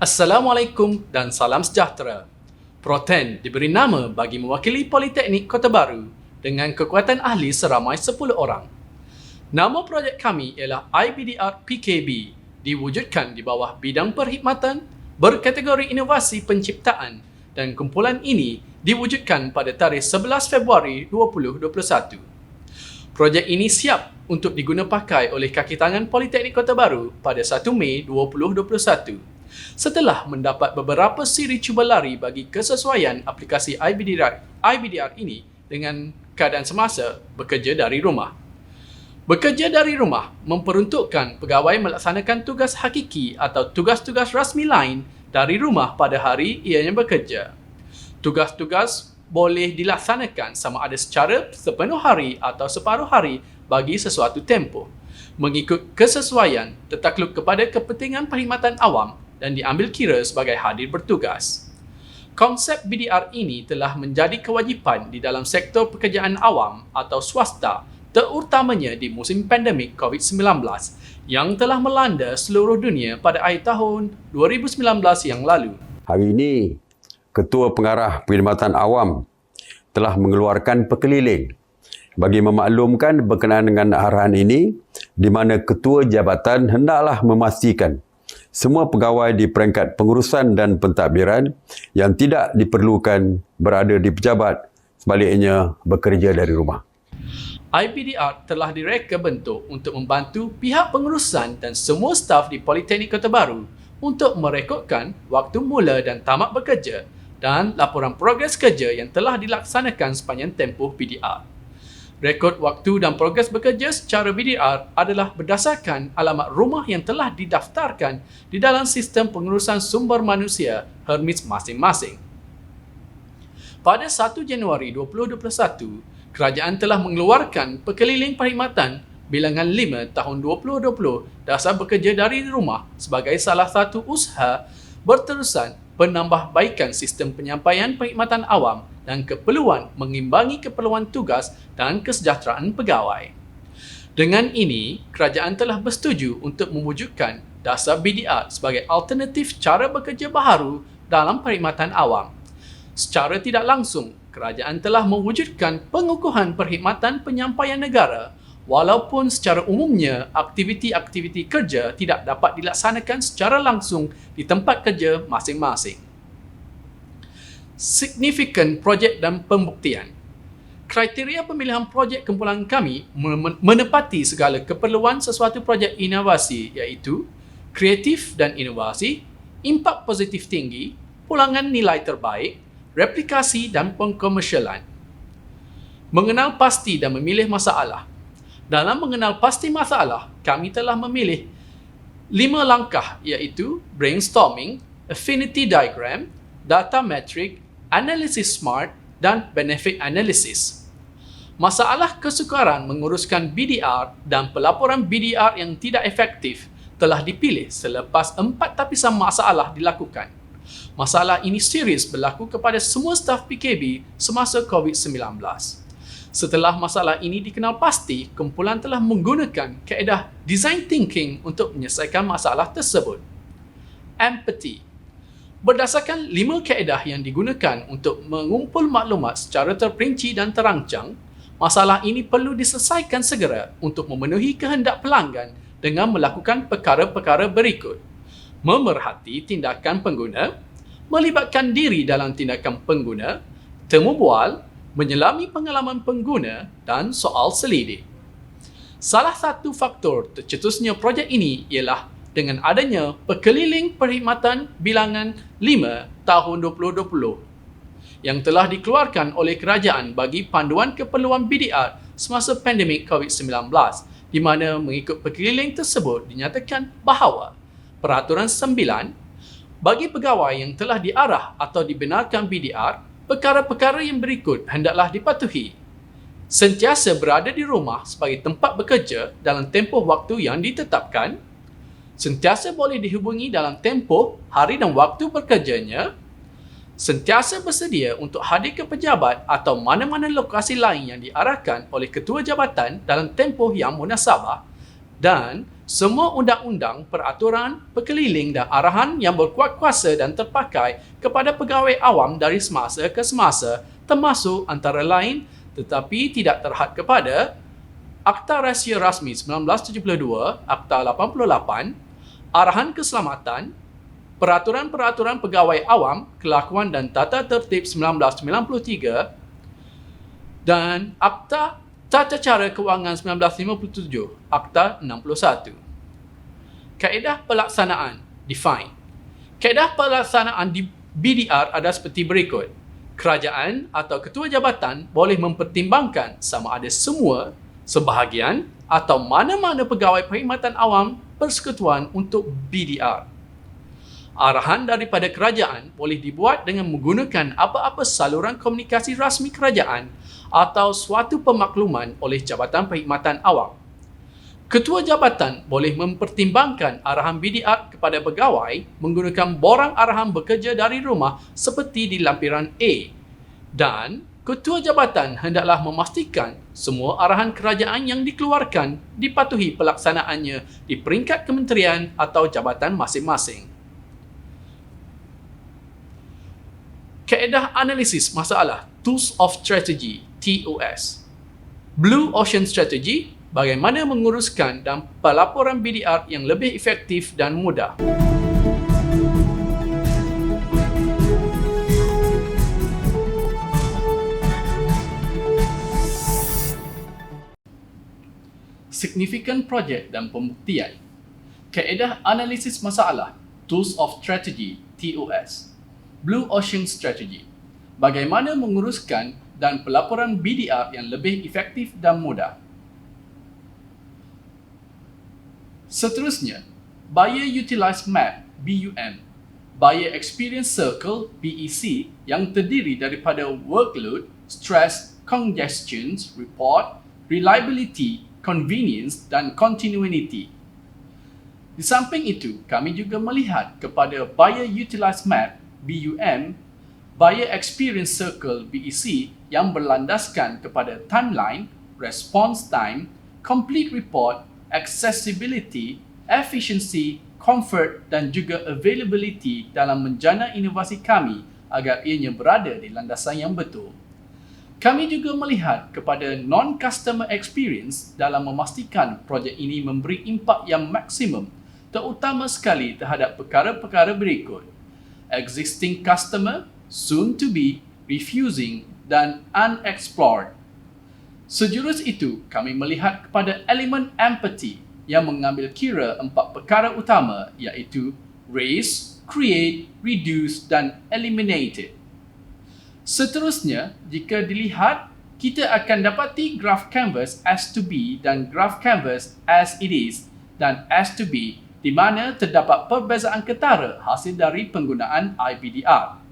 Assalamualaikum dan salam sejahtera. Proten diberi nama bagi mewakili Politeknik Kota Baru dengan kekuatan ahli seramai 10 orang. Nama projek kami ialah IBDR PKB, diwujudkan di bawah bidang perkhidmatan berkategori inovasi penciptaan dan kumpulan ini diwujudkan pada tarikh 11 Februari 2021. Projek ini siap untuk digunapakai oleh kaki tangan Politeknik Kota Baru pada 1 Mei 2021. Setelah mendapat beberapa siri cuba lari bagi kesesuaian aplikasi IBDR ini dengan keadaan semasa bekerja dari rumah. Bekerja dari rumah memperuntukkan pegawai melaksanakan tugas hakiki atau tugas-tugas rasmi lain dari rumah pada hari ianya bekerja. Tugas-tugas boleh dilaksanakan sama ada secara sepenuh hari atau separuh hari bagi sesuatu tempoh, mengikut kesesuaian tertakluk kepada kepentingan perkhidmatan awam dan diambil kira sebagai hadir bertugas. Konsep BDR ini telah menjadi kewajipan di dalam sektor pekerjaan awam atau swasta, terutamanya di musim pandemik COVID-19 yang telah melanda seluruh dunia pada akhir tahun 2019 yang lalu. Hari ini, Ketua Pengarah Perkhidmatan Awam telah mengeluarkan perkeliling bagi memaklumkan berkenaan dengan arahan ini, di mana Ketua Jabatan hendaklah memastikan semua pegawai di peringkat pengurusan dan pentadbiran yang tidak diperlukan berada di pejabat, sebaliknya bekerja dari rumah. IBDR telah direka bentuk untuk membantu pihak pengurusan dan semua staf di Politeknik Kota Baru untuk merekodkan waktu mula dan tamat bekerja dan laporan progres kerja yang telah dilaksanakan sepanjang tempoh BDR. Rekod waktu dan progres bekerja secara BDR adalah berdasarkan alamat rumah yang telah didaftarkan di dalam sistem pengurusan sumber manusia Hermes masing-masing. Pada 1 Januari 2021, kerajaan telah mengeluarkan Perkeliling Perkhidmatan Bilangan 5 tahun 2020 dasar bekerja dari rumah sebagai salah satu usaha berterusan penambahbaikan sistem penyampaian perkhidmatan awam dan keperluan mengimbangi keperluan tugas dan kesejahteraan pegawai. Dengan ini, kerajaan telah bersetuju untuk mewujudkan dasar BDR sebagai alternatif cara bekerja baharu dalam perkhidmatan awam. Secara tidak langsung, kerajaan telah mewujudkan pengukuhan perkhidmatan penyampaian negara walaupun secara umumnya aktiviti-aktiviti kerja tidak dapat dilaksanakan secara langsung di tempat kerja masing-masing. Signifikan projek dan pembuktian. Kriteria pemilihan projek kumpulan kami menepati segala keperluan sesuatu projek inovasi iaitu kreatif dan inovasi, impak positif tinggi, pulangan nilai terbaik, replikasi dan pengkomersialan. Mengenal pasti dan memilih masalah. Dalam mengenal pasti masalah, kami telah memilih 5 langkah iaitu brainstorming, affinity diagram, data metric, analisis SMART dan benefit analysis. Masalah kesukaran menguruskan BDR dan pelaporan BDR yang tidak efektif telah dipilih selepas 4 tapisan masalah dilakukan. Masalah ini serius berlaku kepada semua staf PKB semasa COVID-19. Setelah masalah ini dikenal pasti, kumpulan telah menggunakan kaedah design thinking untuk menyelesaikan masalah tersebut. Empathy. Berdasarkan 5 kaedah yang digunakan untuk mengumpul maklumat secara terperinci dan terancang, masalah ini perlu diselesaikan segera untuk memenuhi kehendak pelanggan dengan melakukan perkara-perkara berikut. Memerhati tindakan pengguna, melibatkan diri dalam tindakan pengguna, temu bual, menyelami pengalaman pengguna dan soal selidik. Salah satu faktor tercetusnya projek ini ialah dengan adanya Perkeliling Perkhidmatan Bilangan 5 tahun 2020 yang telah dikeluarkan oleh kerajaan bagi panduan keperluan BDR semasa pandemik COVID-19, di mana mengikut perkeliling tersebut dinyatakan bahawa Peraturan 9 bagi pegawai yang telah diarah atau dibenarkan BDR, perkara-perkara yang berikut hendaklah dipatuhi. Sentiasa berada di rumah sebagai tempat bekerja dalam tempoh waktu yang ditetapkan, sentiasa boleh dihubungi dalam tempoh hari dan waktu bekerjanya, sentiasa bersedia untuk hadir ke pejabat atau mana-mana lokasi lain yang diarahkan oleh ketua jabatan dalam tempoh yang munasabah, dan semua undang-undang, peraturan, perkeliling dan arahan yang berkuat kuasa dan terpakai kepada pegawai awam dari semasa ke semasa termasuk antara lain tetapi tidak terhad kepada Akta Rahsia Rasmi 1972, Akta 88, Arahan Keselamatan, Peraturan-Peraturan Pegawai Awam, Kelakuan dan Tata Tertib 1993 dan Akta Tata Cara Kewangan 1957, Akta 61. Kaedah pelaksanaan, define. Kaedah pelaksanaan di BDR ada seperti berikut. Kerajaan atau ketua jabatan boleh mempertimbangkan sama ada semua, sebahagian atau mana-mana pegawai perkhidmatan awam persekutuan untuk BDR. Arahan daripada kerajaan boleh dibuat dengan menggunakan apa-apa saluran komunikasi rasmi kerajaan atau suatu pemakluman oleh Jabatan Perkhidmatan Awam. Ketua jabatan boleh mempertimbangkan arahan BDR kepada pegawai menggunakan borang arahan bekerja dari rumah seperti di lampiran A, dan ketua jabatan hendaklah memastikan semua arahan kerajaan yang dikeluarkan dipatuhi pelaksanaannya di peringkat kementerian atau jabatan masing-masing. Kaedah analisis masalah, Tools of Strategy, TOS. Blue Ocean Strategy, bagaimana menguruskan dan pelaporan BDR yang lebih efektif dan mudah. Signifikan projek dan pembuktian. Kaedah analisis masalah, Tools of Strategy, TOS. Blue Ocean Strategy, bagaimana menguruskan dan pelaporan BDR yang lebih efektif dan mudah. Seterusnya, Buyer Utilized Map, BUM, Buyer Experience Circle, BEC, yang terdiri daripada Workload, Stress, Congestions, Report, Reliability, Convenience dan Continuity. Di samping itu, kami juga melihat kepada Buyer Utilized Map, BUM, Buyer Experience Circle, BEC, yang berlandaskan kepada timeline, response time, complete report, accessibility, efficiency, comfort dan juga availability dalam menjana inovasi kami agar ianya berada di landasan yang betul. Kami juga melihat kepada non-customer experience dalam memastikan projek ini memberi impak yang maksimum, terutama sekali terhadap perkara-perkara berikut: existing customer, soon to be, refusing dan unexplored. Sejurus itu, kami melihat kepada elemen empathy yang mengambil kira 4 perkara utama iaitu raise, create, reduce dan eliminate. Seterusnya, jika dilihat, kita akan dapati graph canvas as to be dan graph canvas as it is dan as to be, di mana terdapat perbezaan ketara hasil dari penggunaan IBDR.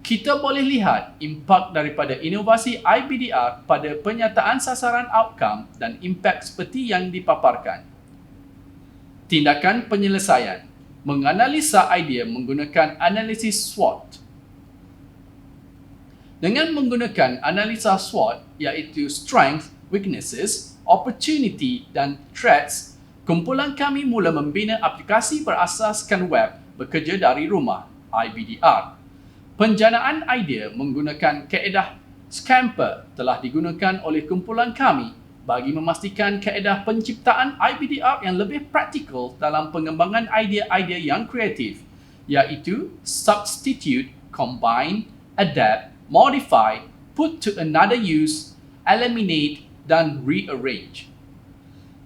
Kita boleh lihat impak daripada inovasi IBDR pada penyataan sasaran outcome dan impak seperti yang dipaparkan. Tindakan penyelesaian, menganalisa idea menggunakan analisis SWOT. Dengan menggunakan analisa SWOT iaitu Strength, Weaknesses, Opportunity dan Threats, kumpulan kami mula membina aplikasi berasaskan web bekerja dari rumah, IBDR. Penjanaan idea menggunakan kaedah Scamper telah digunakan oleh kumpulan kami bagi memastikan kaedah penciptaan IBDR yang lebih praktikal dalam pengembangan idea-idea yang kreatif, iaitu substitute, combine, adapt, modify, put to another use, eliminate dan rearrange.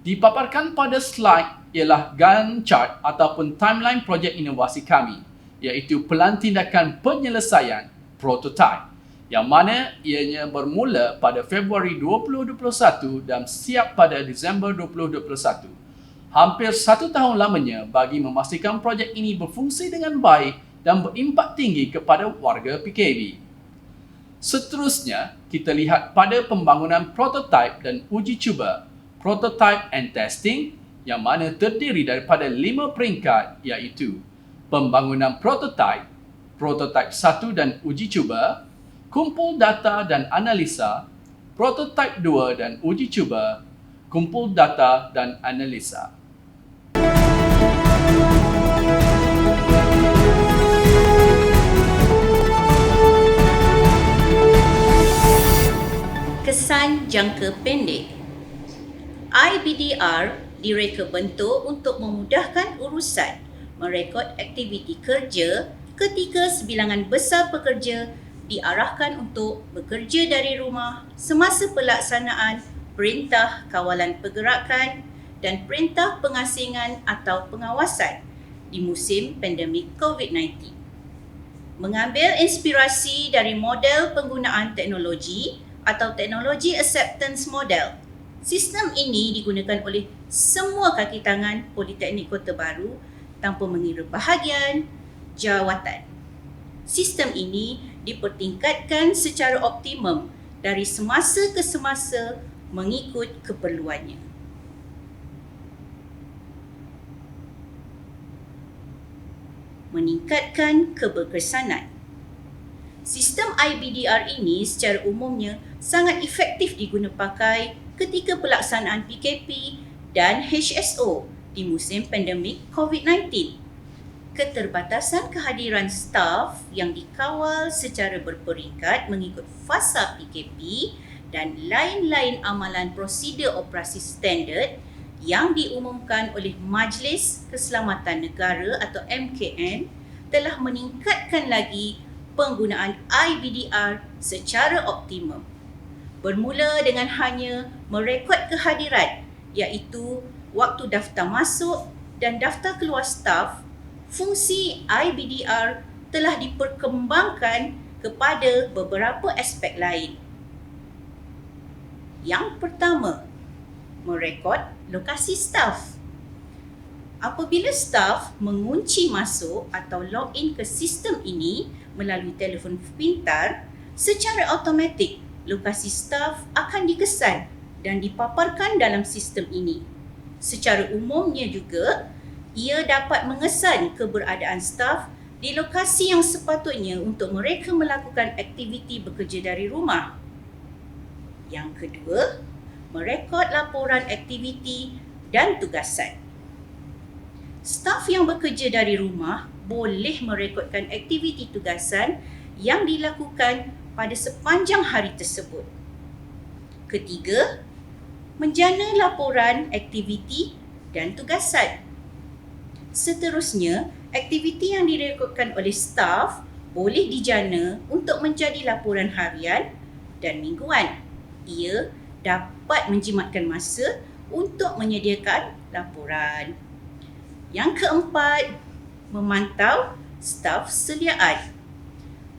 Dipaparkan pada slide ialah Gantt chart ataupun timeline projek inovasi kami, iaitu pelan tindakan penyelesaian prototype yang mana ianya bermula pada Februari 2021 dan siap pada Disember 2021. Hampir 1 tahun lamanya bagi memastikan projek ini berfungsi dengan baik dan berimpak tinggi kepada warga PKB. Seterusnya, kita lihat pada pembangunan prototype dan uji cuba, prototype and testing, yang mana terdiri daripada 5 peringkat iaitu pembangunan prototype, prototype 1 dan uji cuba, kumpul data dan analisa, prototype 2 dan uji cuba, kumpul data dan analisa. jangka pendek. IBDR direka bentuk untuk memudahkan urusan merekod aktiviti kerja ketika sebilangan besar pekerja diarahkan untuk bekerja dari rumah semasa pelaksanaan Perintah Kawalan Pergerakan dan Perintah Pengasingan atau Pengawasan di musim pandemik COVID-19. Mengambil inspirasi dari model penggunaan teknologi atau teknologi acceptance model, sistem ini digunakan oleh semua kaki tangan Politeknik Kota Baru tanpa mengira bahagian jawatan. Sistem ini dipertingkatkan secara optimum dari semasa ke semasa mengikut keperluannya. Meningkatkan keberkesanan. Sistem IBDR ini secara umumnya sangat efektif diguna pakai ketika pelaksanaan PKP dan HSO di musim pandemik COVID-19. Keterbatasan kehadiran staf yang dikawal secara berperingkat mengikut fasa PKP dan lain-lain amalan prosedur operasi standard yang diumumkan oleh Majlis Keselamatan Negara atau MKN telah meningkatkan lagi penggunaan IBDR secara optimum. Bermula dengan hanya merekod kehadiran iaitu waktu daftar masuk dan daftar keluar staf, fungsi IBDR telah diperkembangkan kepada beberapa aspek lain. Yang pertama, merekod lokasi staf. Apabila staf mengunci masuk atau login ke sistem ini melalui telefon pintar, secara automatik lokasi staf akan dikesan dan dipaparkan dalam sistem ini. Secara umumnya juga, ia dapat mengesan keberadaan staf di lokasi yang sepatutnya untuk mereka melakukan aktiviti bekerja dari rumah. Yang kedua, merekod laporan aktiviti dan tugasan. Staf yang bekerja dari rumah boleh merekodkan aktiviti tugasan yang dilakukan pada sepanjang hari tersebut. Ketiga, menjana laporan aktiviti dan tugasan. Seterusnya, aktiviti yang direkodkan oleh staf boleh dijana untuk menjadi laporan harian dan mingguan. Ia dapat menjimatkan masa untuk menyediakan laporan. Yang keempat, memantau staf seliaan.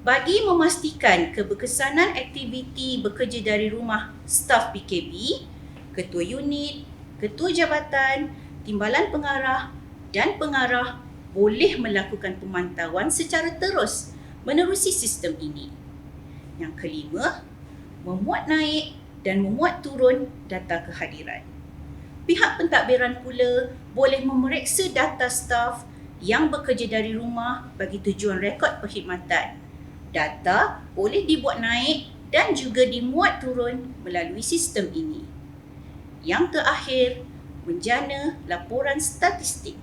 Bagi memastikan keberkesanan aktiviti bekerja dari rumah staf PKB, ketua unit, ketua jabatan, timbalan pengarah dan pengarah boleh melakukan pemantauan secara terus menerusi sistem ini. Yang kelima, memuat naik dan memuat turun data kehadiran. Pihak pentadbiran pula boleh memeriksa data staf yang bekerja dari rumah bagi tujuan rekod perkhidmatan. Data boleh dibuat naik dan juga dimuat turun melalui sistem ini. Yang terakhir, menjana laporan statistik.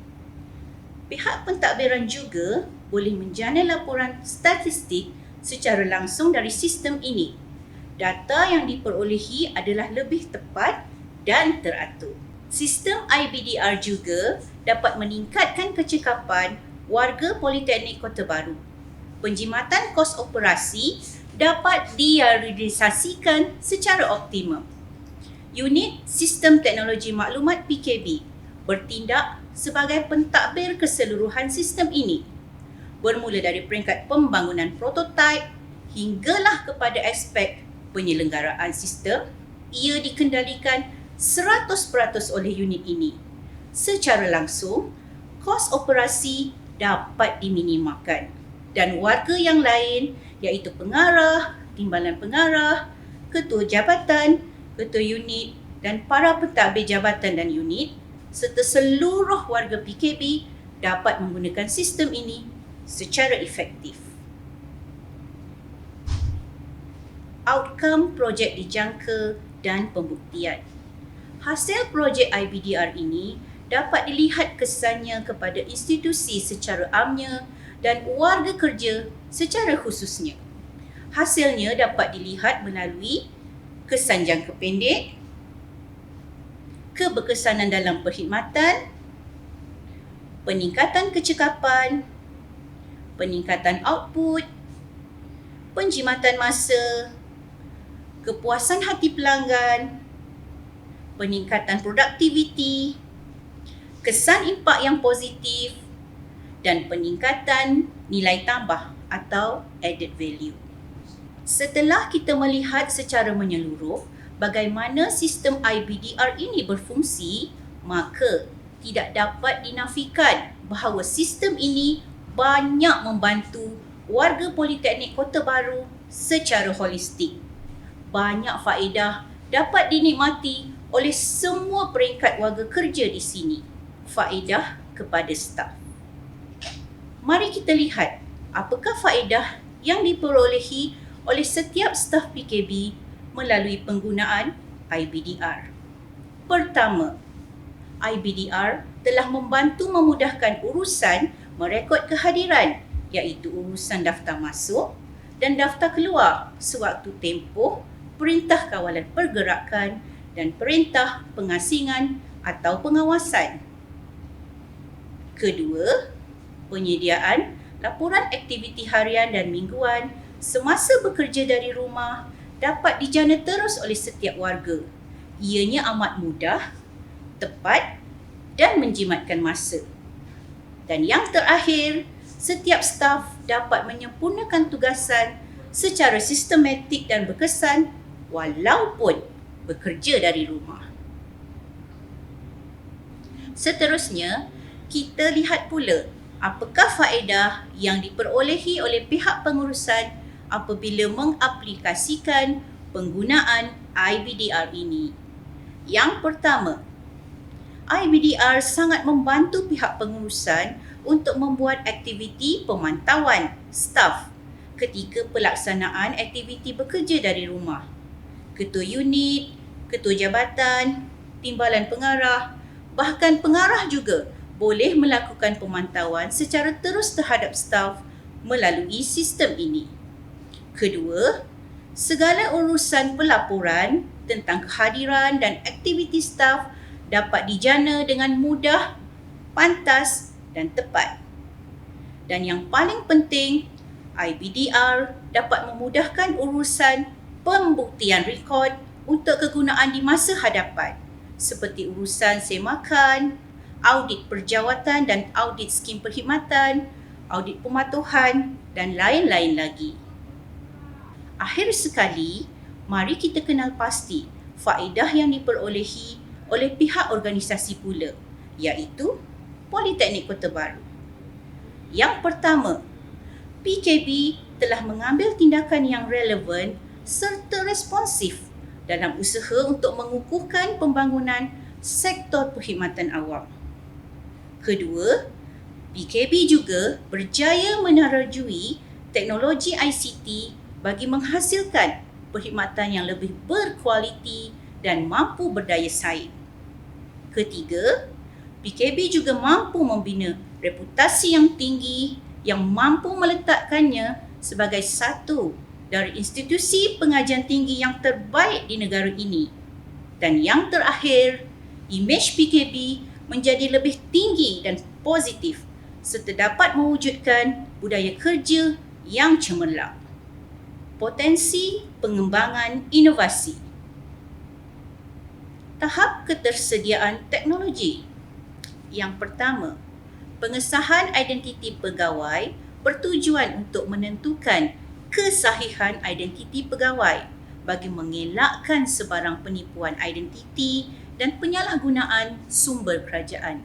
Pihak pentadbiran juga boleh menjana laporan statistik secara langsung dari sistem ini. Data yang diperolehi adalah lebih tepat dan teratur. Sistem IBDR juga dapat meningkatkan kecekapan warga Politeknik Kota Baru. Penjimatan kos operasi dapat direalisasikan secara optimum. Unit Sistem Teknologi Maklumat PKB bertindak sebagai pentadbir keseluruhan sistem ini. Bermula dari peringkat pembangunan prototipe hinggalah kepada aspek penyelenggaraan sistem, ia dikendalikan 100% oleh unit ini. Secara langsung, kos operasi dapat diminimalkan dan warga yang lain iaitu pengarah, timbalan pengarah, ketua jabatan, ketua unit dan para pentadbir jabatan dan unit serta seluruh warga PKB dapat menggunakan sistem ini secara efektif. Outcome projek dijangka dan pembuktian. Hasil projek IBDR ini dapat dilihat kesannya kepada institusi secara amnya dan warga kerja secara khususnya. Hasilnya dapat dilihat melalui kesan jangka pendek, keberkesanan dalam perkhidmatan, peningkatan kecekapan, peningkatan output, penjimatan masa, kepuasan hati pelanggan, peningkatan produktiviti, kesan impak yang positif, dan peningkatan nilai tambah atau added value. Setelah kita melihat secara menyeluruh bagaimana sistem IBDR ini berfungsi, maka tidak dapat dinafikan bahawa sistem ini banyak membantu warga Politeknik Kota Baru secara holistik. Banyak faedah dapat dinikmati oleh semua peringkat warga kerja di sini. Faedah kepada staf. Mari kita lihat apakah faedah yang diperolehi oleh setiap staf PKB melalui penggunaan IBDR. Pertama, IBDR telah membantu memudahkan urusan merekod kehadiran, iaitu urusan daftar masuk dan daftar keluar sewaktu tempoh perintah kawalan pergerakan dan perintah pengasingan atau pengawasan. Kedua, penyediaan laporan aktiviti harian dan mingguan semasa bekerja dari rumah dapat dijana terus oleh setiap warga. Ianya amat mudah, tepat dan menjimatkan masa. Dan yang terakhir, setiap staf dapat menyempurnakan tugasan secara sistematik dan berkesan walaupun bekerja dari rumah. Seterusnya, kita lihat pula apakah faedah yang diperolehi oleh pihak pengurusan apabila mengaplikasikan penggunaan IBDR ini. Yang pertama, IBDR sangat membantu pihak pengurusan untuk membuat aktiviti pemantauan staf ketika pelaksanaan aktiviti bekerja dari rumah. Ketua unit, ketua jabatan, timbalan pengarah, bahkan pengarah juga boleh melakukan pemantauan secara terus terhadap staf melalui sistem ini. Kedua, segala urusan pelaporan tentang kehadiran dan aktiviti staf dapat dijana dengan mudah, pantas dan tepat. Dan yang paling penting, IBDR dapat memudahkan urusan pembuktian rekod untuk kegunaan di masa hadapan seperti urusan semakan, audit perjawatan dan audit skim perkhidmatan, audit pematuhan dan lain-lain lagi. Akhir sekali, mari kita kenal pasti faedah yang diperolehi oleh pihak organisasi pula, iaitu Politeknik Kota Baru. Yang pertama, PKB telah mengambil tindakan yang relevan serta responsif dalam usaha untuk mengukuhkan pembangunan sektor perkhidmatan awam. Kedua, PKB juga berjaya menerajui teknologi ICT bagi menghasilkan perkhidmatan yang lebih berkualiti dan mampu berdaya saing. Ketiga, PKB juga mampu membina reputasi yang tinggi yang mampu meletakkannya sebagai satu dari institusi pengajian tinggi yang terbaik di negara ini. Dan yang terakhir, imej PKB menjadi lebih tinggi dan positif serta dapat mewujudkan budaya kerja yang cemerlang. Potensi pengembangan inovasi. Tahap ketersediaan teknologi. Yang pertama, pengesahan identiti pegawai bertujuan untuk menentukan kesahihan identiti pegawai bagi mengelakkan sebarang penipuan identiti dan penyalahgunaan sumber kerajaan.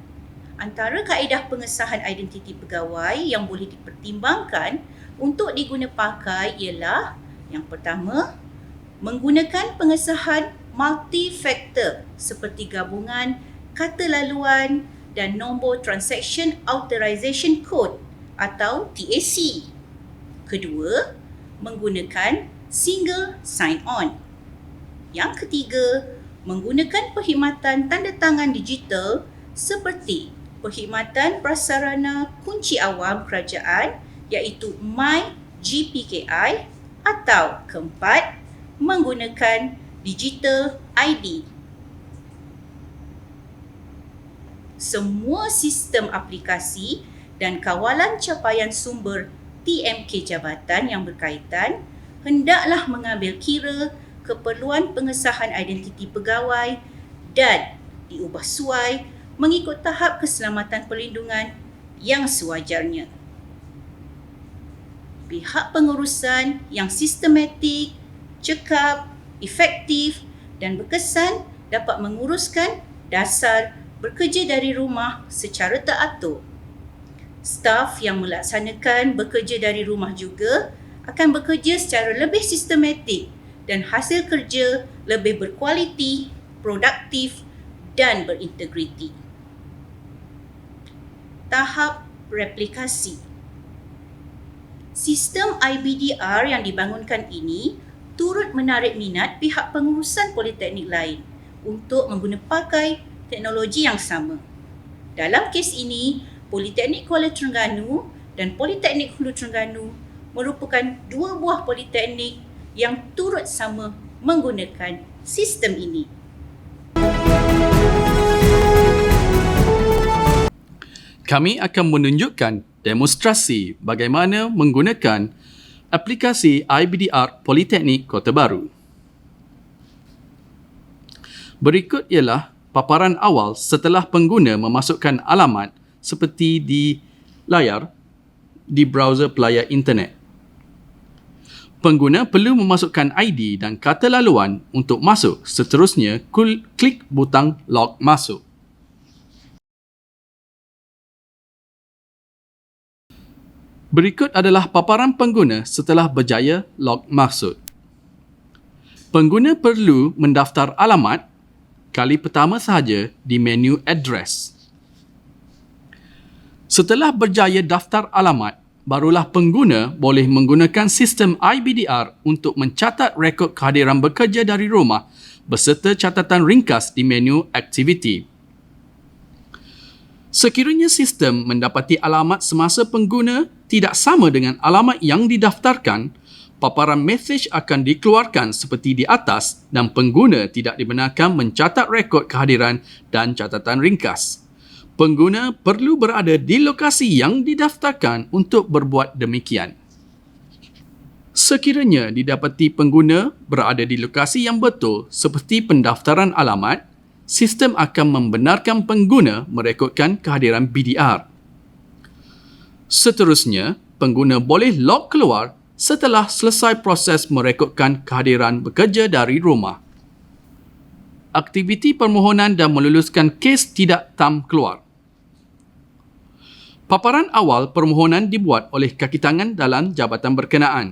Antara kaedah pengesahan identiti pegawai yang boleh dipertimbangkan untuk diguna pakai ialah yang pertama, menggunakan pengesahan multi-factor seperti gabungan kata laluan dan nombor Transaction Authorization Code atau TAC. Kedua, menggunakan single sign-on. Yang ketiga, menggunakan perkhidmatan tanda tangan digital seperti perkhidmatan prasarana kunci awam kerajaan iaitu MyGPKI atau keempat, menggunakan Digital ID. Semua sistem aplikasi dan kawalan capaian sumber TMK jabatan yang berkaitan hendaklah mengambil kira keperluan pengesahan identiti pegawai dan diubah suai mengikut tahap keselamatan perlindungan yang sewajarnya. Pihak pengurusan yang sistematik, cekap, efektif dan berkesan dapat menguruskan dasar bekerja dari rumah secara teratur. Staf yang melaksanakan bekerja dari rumah juga akan bekerja secara lebih sistematik dan hasil kerja lebih berkualiti, produktif dan berintegriti. Tahap replikasi. Sistem IBDR yang dibangunkan ini turut menarik minat pihak pengurusan politeknik lain untuk pakai teknologi yang sama. Dalam kes ini, Politeknik Kuala Terengganu dan Politeknik Hulu Terengganu merupakan dua buah politeknik yang turut sama menggunakan sistem ini. Kami akan menunjukkan demonstrasi bagaimana menggunakan aplikasi IBDR Politeknik Kota Baru. Berikut ialah paparan awal setelah pengguna memasukkan alamat seperti di layar di browser pelayar internet. Pengguna perlu memasukkan ID dan kata laluan untuk masuk. Seterusnya, klik butang log masuk. Berikut adalah paparan pengguna setelah berjaya log masuk. Pengguna perlu mendaftar alamat kali pertama sahaja di menu address. Setelah berjaya daftar alamat, barulah pengguna boleh menggunakan sistem IBDR untuk mencatat rekod kehadiran bekerja dari rumah beserta catatan ringkas di menu aktiviti. Sekiranya sistem mendapati alamat semasa pengguna tidak sama dengan alamat yang didaftarkan, paparan mesej akan dikeluarkan seperti di atas dan pengguna tidak dibenarkan mencatat rekod kehadiran dan catatan ringkas. Pengguna perlu berada di lokasi yang didaftarkan untuk berbuat demikian. Sekiranya didapati pengguna berada di lokasi yang betul seperti pendaftaran alamat, sistem akan membenarkan pengguna merekodkan kehadiran BDR. Seterusnya, pengguna boleh log keluar setelah selesai proses merekodkan kehadiran bekerja dari rumah. Aktiviti permohonan dan meluluskan kes tidak tam keluar. Paparan awal permohonan dibuat oleh kaki tangan dalam jabatan berkenaan.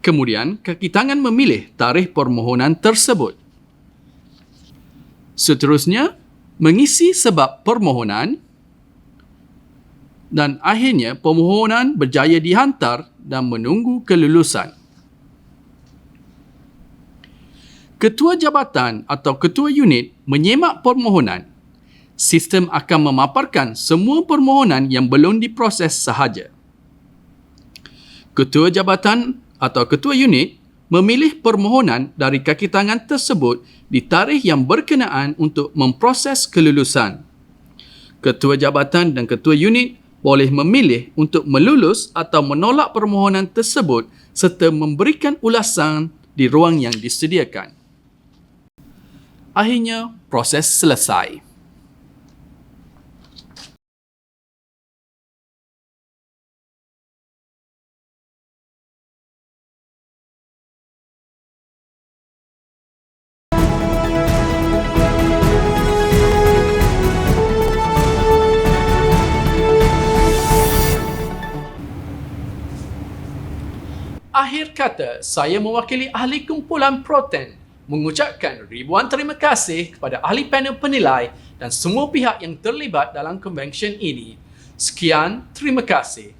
Kemudian, kaki tangan memilih tarikh permohonan tersebut. Seterusnya, mengisi sebab permohonan dan akhirnya permohonan berjaya dihantar dan menunggu kelulusan. Ketua jabatan atau ketua unit menyemak permohonan. Sistem akan memaparkan semua permohonan yang belum diproses sahaja. Ketua jabatan atau ketua unit memilih permohonan dari kaki tangan tersebut di tarikh yang berkenaan untuk memproses kelulusan. Ketua jabatan dan ketua unit boleh memilih untuk melulus atau menolak permohonan tersebut serta memberikan ulasan di ruang yang disediakan. Akhirnya, proses selesai. Akhir kata, saya mewakili ahli kumpulan Proten mengucapkan ribuan terima kasih kepada ahli panel penilai dan semua pihak yang terlibat dalam konvensyen ini. Sekian, terima kasih.